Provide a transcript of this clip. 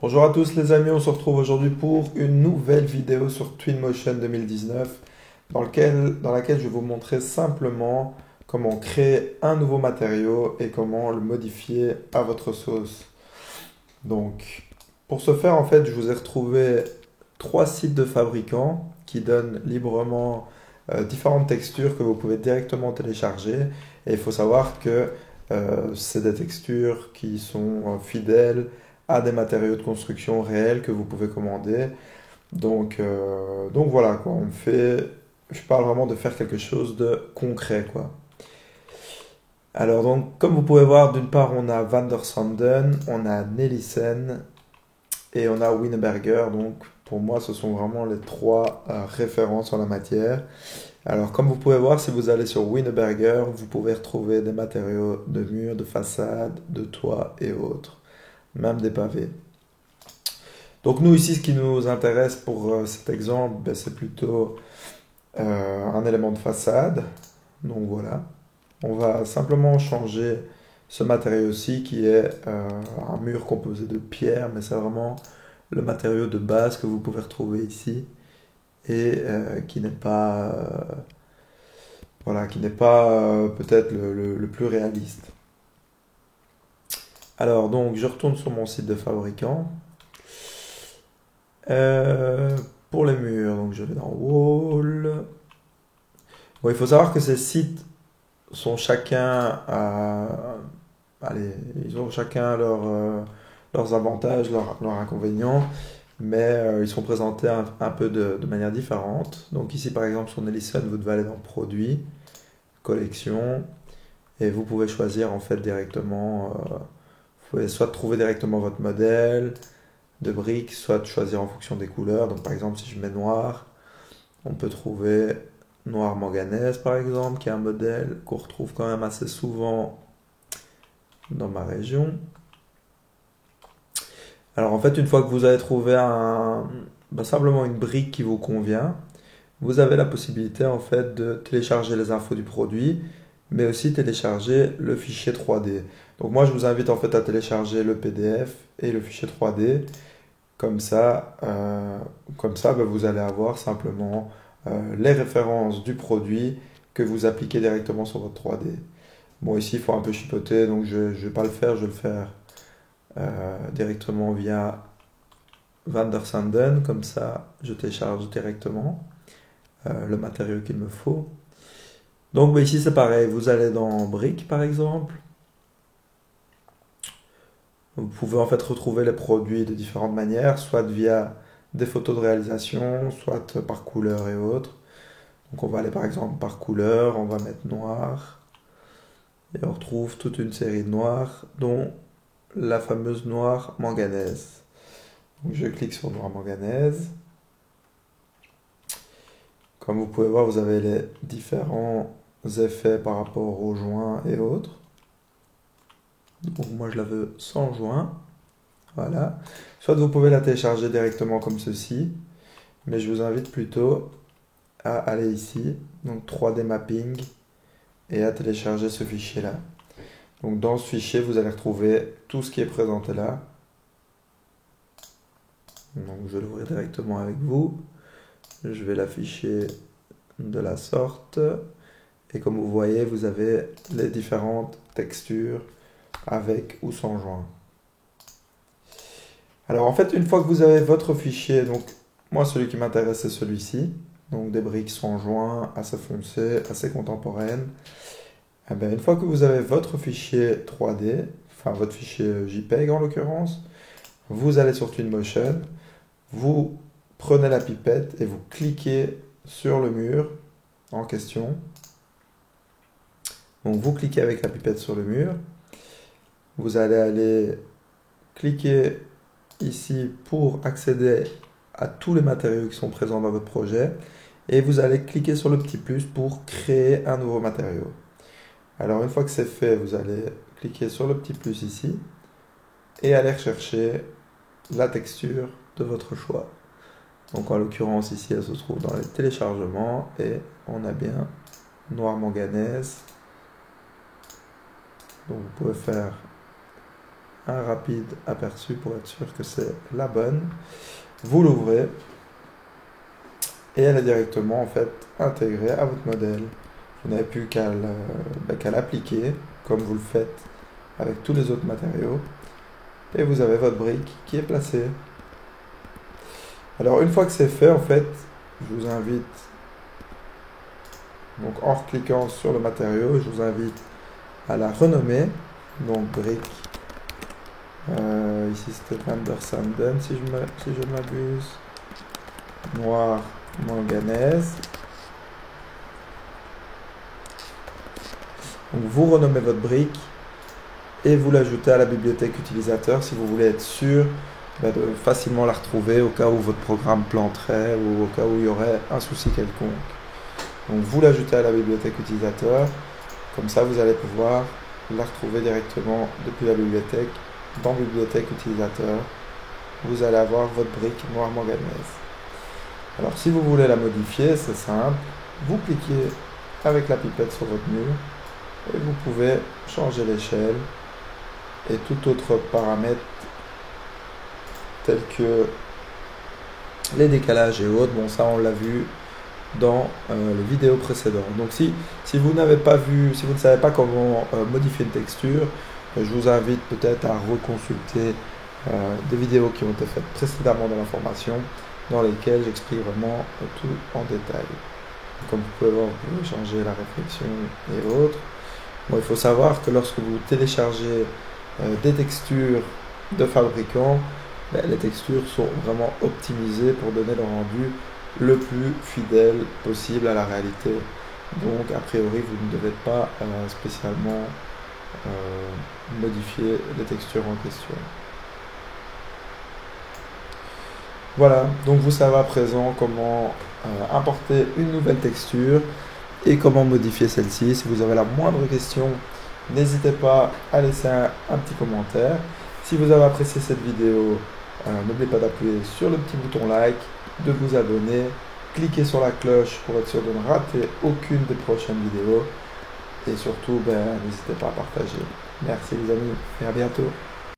Bonjour à tous les amis, on se retrouve aujourd'hui pour une nouvelle vidéo sur Twinmotion 2019 dans laquelle je vais vous montrer simplement comment créer un nouveau matériau et comment le modifier à votre sauce. Donc pour ce faire en fait je vous ai retrouvé trois sites de fabricants qui donnent librement différentes textures que vous pouvez directement télécharger et il faut savoir que c'est des textures qui sont fidèles à des matériaux de construction réels que vous pouvez commander. Donc voilà quoi, je parle vraiment de faire quelque chose de concret quoi. Alors donc comme vous pouvez voir, d'une part on a Van der Sanden, on a Nelissen et on a Wienerberger. Donc pour moi ce sont vraiment les trois références en la matière. Alors comme vous pouvez voir, si vous allez sur Wienerberger, vous pouvez retrouver des matériaux de murs, de façade, de toit et autres, même des pavés. Donc nous ici, ce qui nous intéresse pour cet exemple, ben, c'est plutôt un élément de façade. Donc voilà, on va simplement changer ce matériau-ci qui est un mur composé de pierre, mais c'est vraiment le matériau de base que vous pouvez retrouver ici et qui n'est pas, voilà, qui n'est pas peut-être le plus réaliste. Alors donc je retourne sur mon site de fabricant. Euh, pour les murs, donc je vais dans Wall. Bon, il faut savoir que ces sites sont chacun allez, ils ont chacun leurs avantages, leurs inconvénients, mais ils sont présentés un peu de manière différente. Donc ici, par exemple, sur Nellyson, vous devez aller dans Produits, Collection, et vous pouvez choisir en fait directement, vous pouvez soit trouver directement votre modèle de briques, soit choisir en fonction des couleurs. Donc par exemple, si je mets noir, on peut trouver noir manganèse par exemple, qui est un modèle qu'on retrouve quand même assez souvent dans ma région. Alors en fait, une fois que vous avez trouvé simplement une brique qui vous convient, vous avez la possibilité en fait de télécharger les infos du produit, mais aussi télécharger le fichier 3D. Donc moi, je vous invite en fait à télécharger le PDF et le fichier 3D. Comme ça, ben, vous allez avoir simplement les références du produit que vous appliquez directement sur votre 3D. Bon, ici, il faut un peu chipoter, donc je ne vais pas le faire, je vais le faire directement via Van der Sanden. Comme ça, je télécharge directement le matériau qu'il me faut. Donc ben, ici, c'est pareil, vous allez dans Brick par exemple. Vous pouvez en fait retrouver les produits de différentes manières, soit via des photos de réalisation, soit par couleur et autres. Donc on va aller par exemple par couleur, on va mettre noir, et on retrouve toute une série de noirs, dont la fameuse noire manganèse. Donc je clique sur noir manganèse. Comme vous pouvez voir, vous avez les différents effets par rapport aux joints et autres. Donc moi je la veux sans joint. Voilà. Soit vous pouvez la télécharger directement comme ceci, mais je vous invite plutôt à aller ici, donc 3D mapping, et à télécharger ce fichier-là. Donc dans ce fichier, vous allez retrouver tout ce qui est présenté là. Donc je vais l'ouvrir directement avec vous. Je vais l'afficher de la sorte. Et comme vous voyez, vous avez les différentes textures avec ou sans joint. Alors en fait, une fois que vous avez votre fichier, donc moi celui qui m'intéresse c'est celui-ci, donc des briques sans joint, assez foncées, assez contemporaines. Eh bien, une fois que vous avez votre fichier 3D, enfin votre fichier JPEG en l'occurrence, vous allez sur Twinmotion, vous prenez la pipette et vous cliquez sur le mur en question. Donc vous cliquez avec la pipette sur le mur, vous allez aller cliquer ici pour accéder à tous les matériaux qui sont présents dans votre projet et vous allez cliquer sur le petit plus pour créer un nouveau matériau. Alors une fois que c'est fait, vous allez cliquer sur le petit plus ici et aller rechercher la texture de votre choix. Donc en l'occurrence ici elle se trouve dans les téléchargements et on a bien noir manganèse. Donc vous pouvez faire un rapide aperçu pour être sûr que c'est la bonne. Vous l'ouvrez et elle est directement en fait intégrée à votre modèle. Vous n'avez plus qu'à l'appliquer comme vous le faites avec tous les autres matériaux et vous avez votre brique qui est placée. Alors une fois que c'est fait, en fait, je vous invite, donc en cliquant sur le matériau, je vous invite à la renommer, donc brique, ici c'était Vandersanden si je ne m'abuse, noir manganèse. Donc vous renommez votre brique et vous l'ajoutez à la bibliothèque utilisateur si vous voulez être sûr de facilement la retrouver au cas où votre programme planterait ou au cas où il y aurait un souci quelconque. Donc vous l'ajoutez à la bibliothèque utilisateur, comme ça vous allez pouvoir la retrouver directement depuis la bibliothèque, dans bibliothèque utilisateur. Vous allez avoir votre brique noir manganèse. Alors si vous voulez la modifier, c'est simple, vous cliquez avec la pipette sur votre mur et vous pouvez changer l'échelle et tout autre paramètre tels que les décalages et autres. Bon, ça on l'a vu dans les vidéos précédentes. Donc si vous n'avez pas vu, si vous ne savez pas comment modifier une texture, je vous invite peut-être à reconsulter des vidéos qui ont été faites précédemment dans la formation, dans lesquelles j'explique vraiment tout en détail. Comme vous pouvez voir, vous pouvez changer la réflexion et autres. Bon, il faut savoir que lorsque vous téléchargez des textures de fabricants, les textures sont vraiment optimisées pour donner le rendu le plus fidèle possible à la réalité. Donc, a priori, vous ne devez pas spécialement modifier les textures en question. Voilà, donc vous savez à présent comment importer une nouvelle texture et comment modifier celle-ci. Si vous avez la moindre question, n'hésitez pas à laisser un petit commentaire. Si vous avez apprécié cette vidéo, n'oubliez pas d'appuyer sur le petit bouton like, de vous abonner, cliquez sur la cloche pour être sûr de ne rater aucune des prochaines vidéos et surtout, n'hésitez pas à partager. Merci les amis et à bientôt.